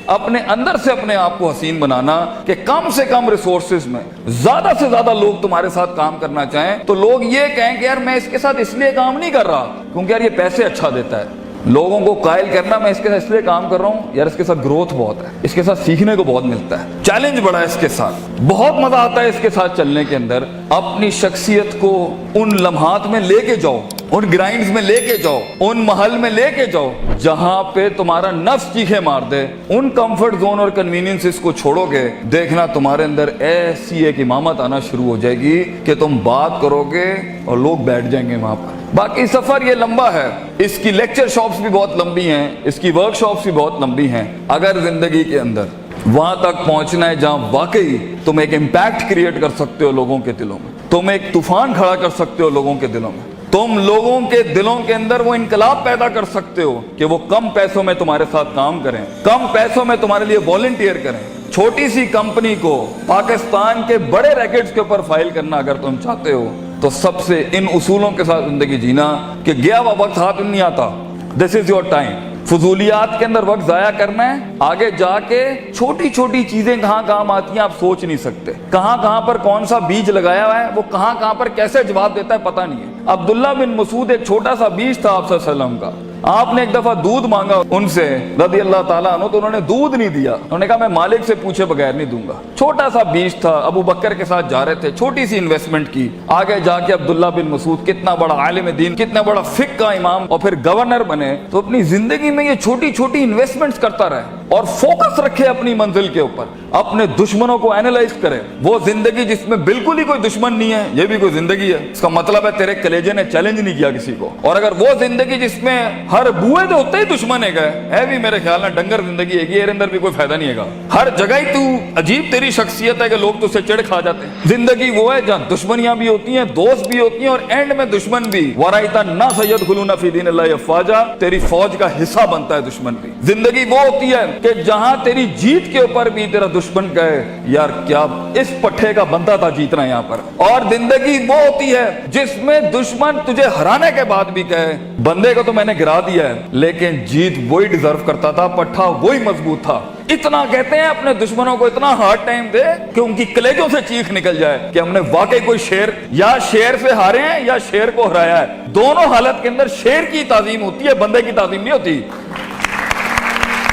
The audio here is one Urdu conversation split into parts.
اپنے اندر سے اپنے آپ کو حسین بنانا کہ کم سے کم ریسورسز میں زیادہ سے زیادہ لوگ تمہارے ساتھ کام کرنا چاہیں تو لوگ یہ کہیں کہ یار میں اس کے ساتھ اس لیے کام نہیں کر رہا کیونکہ یار یہ پیسے اچھا دیتا ہے. لوگوں کو قائل کرنا میں اس کے ساتھ اس لیے کام کر رہا ہوں یار اس کے ساتھ گروتھ بہت ہے, اس کے ساتھ سیکھنے کو بہت ملتا ہے, چیلنج بڑا ہے اس کے ساتھ, بہت مزہ آتا ہے اس کے ساتھ چلنے کے اندر. اپنی شخصیت کو ان لمحات میں لے کے جاؤ, ان گرائنڈز میں لے کے جاؤ, ان محل میں لے کے جاؤ جہاں پہ تمہارا نفس چیخے مار دے. ان کمفرٹ زون اور کنوینئنس کو چھوڑو گے, دیکھنا تمہارے اندر ایسی ایک امامت آنا شروع ہو جائے گی کہ تم بات کرو گے اور لوگ بیٹھ جائیں گے وہاں پر. باقی سفر یہ لمبا ہے, اس کی لیکچر شاپس بھی بہت لمبی ہیں, اس کی ورک شاپس بھی بہت لمبی ہیں. اگر زندگی کے اندر وہاں تک پہنچنا ہے جہاں واقعی تم ایک امپیکٹ کریٹ کر سکتے ہو لوگوں کے دلوں میں, تم ایک طوفان کھڑا کر سکتے ہو لوگوں کے دلوں میں, تم لوگوں کے دلوں کے اندر وہ انقلاب پیدا کر سکتے ہو کہ وہ کم پیسوں میں تمہارے ساتھ کام کریں, کم پیسوں میں تمہارے لیے والنٹیئر کریں. چھوٹی سی کمپنی کو پاکستان کے بڑے ریکٹس کے اوپر فائل کرنا اگر تم چاہتے ہو تو سب سے ان اصولوں کے ساتھ زندگی جینا کہ گیا ہوا وقت ہاتھ نہیں آتا. دس از یور ٹائم. فضولیات کے اندر وقت ضائع کرنا ہے, آگے جا کے چھوٹی چھوٹی چیزیں کہاں کام آتی ہیں آپ سوچ نہیں سکتے. کہاں کہاں پر کون سا بیج لگایا ہوا ہے وہ کہاں کہاں پر کیسے جواب دیتا ہے پتہ نہیں ہے. عبداللہ بن مسعود ایک چھوٹا سا بیج تھا آپ صلی اللہ علیہ وسلم کا. آپ نے ایک دفعہ دودھ مانگا ان سے رضی اللہ تعالیٰ عنہ تو انہوں نے دودھ نہیں دیا. انہوں نے کہا میں مالک سے پوچھے بغیر نہیں دوں گا. چھوٹا سا بیج تھا, ابو بکر کے ساتھ جا رہے تھے, چھوٹی سی انویسٹمنٹ کی. آگے جا کے عبداللہ بن مسعود کتنا بڑا عالم دین, کتنا بڑا فقہ کا امام اور پھر گورنر بنے. تو اپنی زندگی میں یہ چھوٹی چھوٹی انویسٹمنٹس کرتا رہے اور فوکس رکھے اپنی منزل کے اوپر, اپنے دشمنوں کو اینالائز کرے. وہ زندگی جس میں بالکل ہی کوئی دشمن نہیں ہے یہ بھی کوئی زندگی ہے, اس کا مطلب ہے تیرے کلیجے نے چیلنج نہیں کیا کسی کو. اور اگر وہ زندگی جس میں ہر بوئے تو ہوتے ہی دشمن ہے بھی میرے خیال میں ڈنگر زندگی ہے, یہ اندر بھی کوئی فائدہ نہیں ہے. ہر جگہ ہی تو عجیب تیری شخصیت ہے کہ لوگ تجھ سے چڑ کھا جاتے ہیں. زندگی وہ ہے جہاں دشمنیاں بھی ہوتی ہیں, دوست بھی ہوتی ہیں اور اینڈ میں دشمن بھی. ورائتا نا سید خلون فی دین اللہ افواجا, تیری فوج کا حصہ بنتا ہے دشمن بھی. زندگی وہ ہوتی ہے کہ جہاں تیری جیت کے اوپر بھی تیرا دشمن کہے یار کیا اس پٹھے کا بنتا تھا جیتنا یہاں پر. اور زندگی وہ ہوتی ہے جس میں دشمن تجھے ہرانے کے بعد بھی کہے بندے کو تو میں نے گرا دیا ہے لیکن جیت وہی ڈیزرو کرتا تھا, پٹھا وہی مضبوط تھا. اتنا کہتے ہیں اپنے دشمنوں کو اتنا ہارڈ ٹائم دے کہ ان کی کلیجوں سے چیخ نکل جائے کہ ہم نے واقعی کوئی شیر یا شیر سے ہارے ہیں یا شیر کو ہرایا ہے. دونوں حالت کے اندر شیر کی تعظیم ہوتی ہے, بندے کی تعظیم نہیں ہوتی.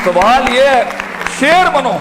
سوال یہ ہے شیر بنو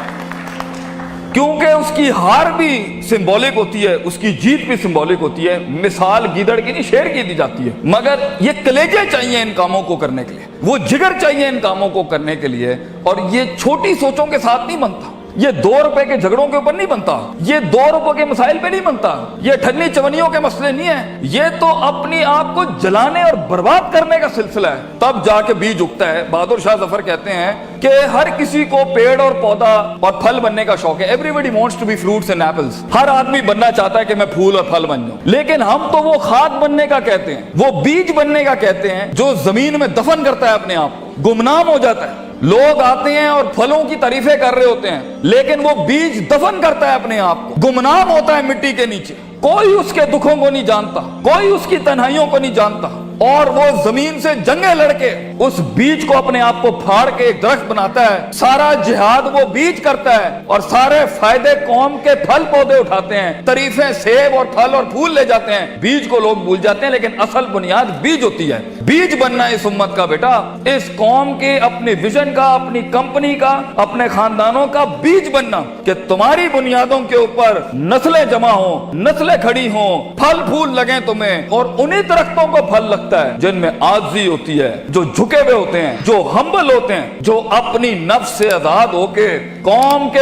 کیونکہ اس کی ہار بھی سمبولک ہوتی ہے, اس کی جیت بھی سمبولک ہوتی ہے. مثال گیدڑ کی نہیں شیر کی دی جاتی ہے, مگر یہ کلیجے چاہیے ان کاموں کو کرنے کے لیے, وہ جگر چاہیے ان کاموں کو کرنے کے لیے. اور یہ چھوٹی سوچوں کے ساتھ نہیں بنتا, یہ 2 روپے کے جھگڑوں کے اوپر نہیں بنتا, یہ 2 روپے کے مسائل پہ نہیں بنتا, یہ ٹھنی چونیوں کے مسئلے نہیں ہیں. یہ تو اپنی آپ کو جلانے اور برباد کرنے کا سلسلہ ہے, تب جا کے بیج اگتا ہے. بہادر شاہ ظفر کہتے ہیں کہ ہر کسی کو پیڑ اور پودا اور پھل بننے کا شوق ہے. Everybody wants to be fruits and apples. ہر آدمی بننا چاہتا ہے کہ میں پھول اور پھل بن جاؤں, لیکن ہم تو وہ کھاد بننے کا کہتے ہیں, وہ بیج بننے کا کہتے ہیں جو زمین میں دفن کرتا ہے اپنے آپ کو, گمنام ہو جاتا ہے. لوگ آتے ہیں اور پھلوں کی تعریفیں کر رہے ہوتے ہیں لیکن وہ بیج دفن کرتا ہے اپنے آپ کو, گمنام ہوتا ہے مٹی کے نیچے. کوئی اس کے دکھوں کو نہیں جانتا, کوئی اس کی تنہائیوں کو نہیں جانتا, اور وہ زمین سے جنگیں لڑ کے اس بیج کو اپنے آپ کو پھاڑ کے ایک درخت بناتا ہے. سارا جہاد وہ بیج کرتا ہے اور سارے فائدے قوم کے پھل پودے اٹھاتے ہیں, تعریفیں سیب اور پھل اور پھول لے جاتے ہیں. بیج کو لوگ بھول جاتے ہیں لیکن اصل بنیاد بیج ہوتی ہے. بیج بننا اس امت کا بیٹا, اس قوم کے اپنی ویژن کا, اپنی کمپنی کا, اپنے خاندانوں کا بیج بننا کہ تمہاری بنیادوں کے اوپر نسلیں جمع ہوں, نسلیں کھڑی ہوں, پھل پھول لگیں تمہیں. اور انہی درختوں کو پھل لگتا ہے جن میں عاجزی ہوتی ہے, جو جھکے ہوئے ہوتے ہیں, جو ہمبل ہوتے ہیں, جو اپنی نفس سے آزاد ہو کے قوم کے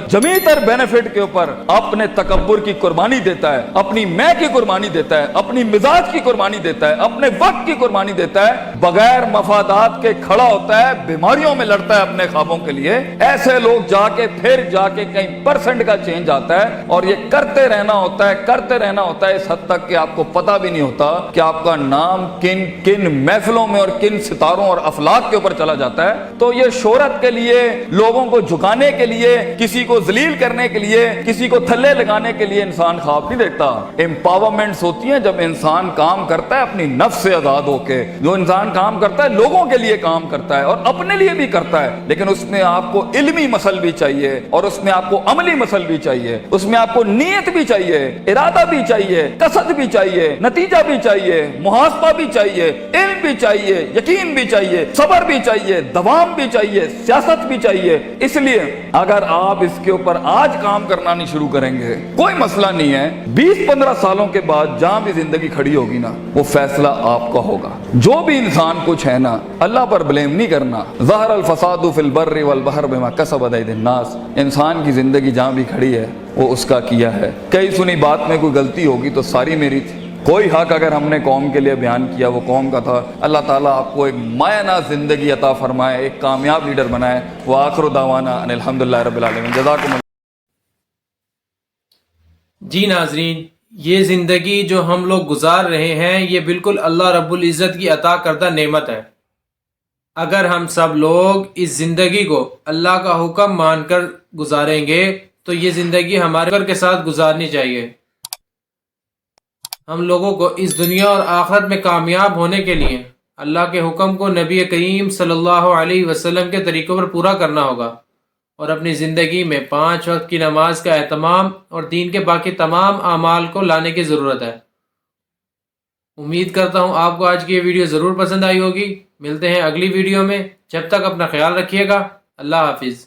جمیع تر بینیفٹ کے اوپر اپنے تکبر کی قربانی دیتا ہے, اپنی میں کی قربانی دیتا ہے, اپنی مزاج کی قربانی دیتا ہے, اپنے وقت کی قربانی دیتا ہے, بغیر مفادات کے کھڑا ہوتا ہے, بیماریوں میں لڑتا ہے اپنے خوابوں کے لیے. ایسے لوگ جا کے پھر جا کے کہیں پرسنٹ کا چینج آتا ہے. اور یہ کرتے رہنا ہوتا ہے, کرتے رہنا ہوتا ہے اس حد تک کہ آپ کو پتہ بھی نہیں ہوتا کہ آپ کا نام کن کن محفلوں میں اور کن ستاروں اور افلاک کے اوپر چلا جاتا ہے. تو یہ شہرت کے لیے, لوگوں کو جھکانے گرانے کے لیے, کسی کو ذلیل کرنے کے لیے, کسی کو تھلے لگانے کے لیے انسان خواب نہیں دیکھتا. امپاورمنٹس ہوتی ہیں جب انسان کام کرتا ہے اپنی نفس سے آزاد ہو کے. جو انسان کام کرتا ہے لوگوں کے لیے کام کرتا ہے اور اپنے لیے بھی کرتا ہے, لیکن اس میں آپ کو علمی مسل بھی چاہیے اور اس میں آپ کو عملی مسل بھی چاہیے, اس میں آپ کو نیت بھی چاہیے, ارادہ بھی چاہیے, قصد بھی چاہیے, نتیجہ بھی چاہیے, محاسبہ بھی چاہیے, علم بھی چاہیے, یقین بھی چاہیے, صبر بھی چاہیے, دوام بھی چاہیے, سیاست بھی چاہیے. اس لیے اگر آپ اس کے اوپر آج کام کرنا نہیں شروع کریں گے کوئی مسئلہ نہیں ہے, 20-15 سالوں کے بعد جہاں بھی زندگی کھڑی ہوگی نا وہ فیصلہ آپ کا ہوگا. جو بھی انسان کچھ ہے نا اللہ پر بلیم نہیں کرنا. ظہر الفساد فی البر والبحر بما کسبت ایدی الناس. انسان کی زندگی جہاں بھی کھڑی ہے وہ اس کا کیا ہے. کئی سنی بات میں کوئی غلطی ہوگی تو ساری میری تھی. کوئی حق اگر ہم نے قوم کے لیے بیان کیا وہ قوم کا تھا. اللہ تعالیٰ آپ کو ایک معنی زندگی عطا فرمائے, ایک کامیاب لیڈر بنائے. وآخر دعوانا ان الحمدللہ رب العالمین. جزاکم اللہ. جی ناظرین, یہ زندگی جو ہم لوگ گزار رہے ہیں یہ بالکل اللہ رب العزت کی عطا کردہ نعمت ہے. اگر ہم سب لوگ اس زندگی کو اللہ کا حکم مان کر گزاریں گے تو یہ زندگی ہمارے کے ساتھ گزارنی چاہیے. ہم لوگوں کو اس دنیا اور آخرت میں کامیاب ہونے کے لیے اللہ کے حکم کو نبی کریم صلی اللہ علیہ وسلم کے طریقوں پر پورا کرنا ہوگا اور اپنی زندگی میں 5 وقت کی نماز کا اہتمام اور دین کے باقی تمام اعمال کو لانے کی ضرورت ہے. امید کرتا ہوں آپ کو آج کی یہ ویڈیو ضرور پسند آئی ہوگی. ملتے ہیں اگلی ویڈیو میں, جب تک اپنا خیال رکھیے گا. اللہ حافظ.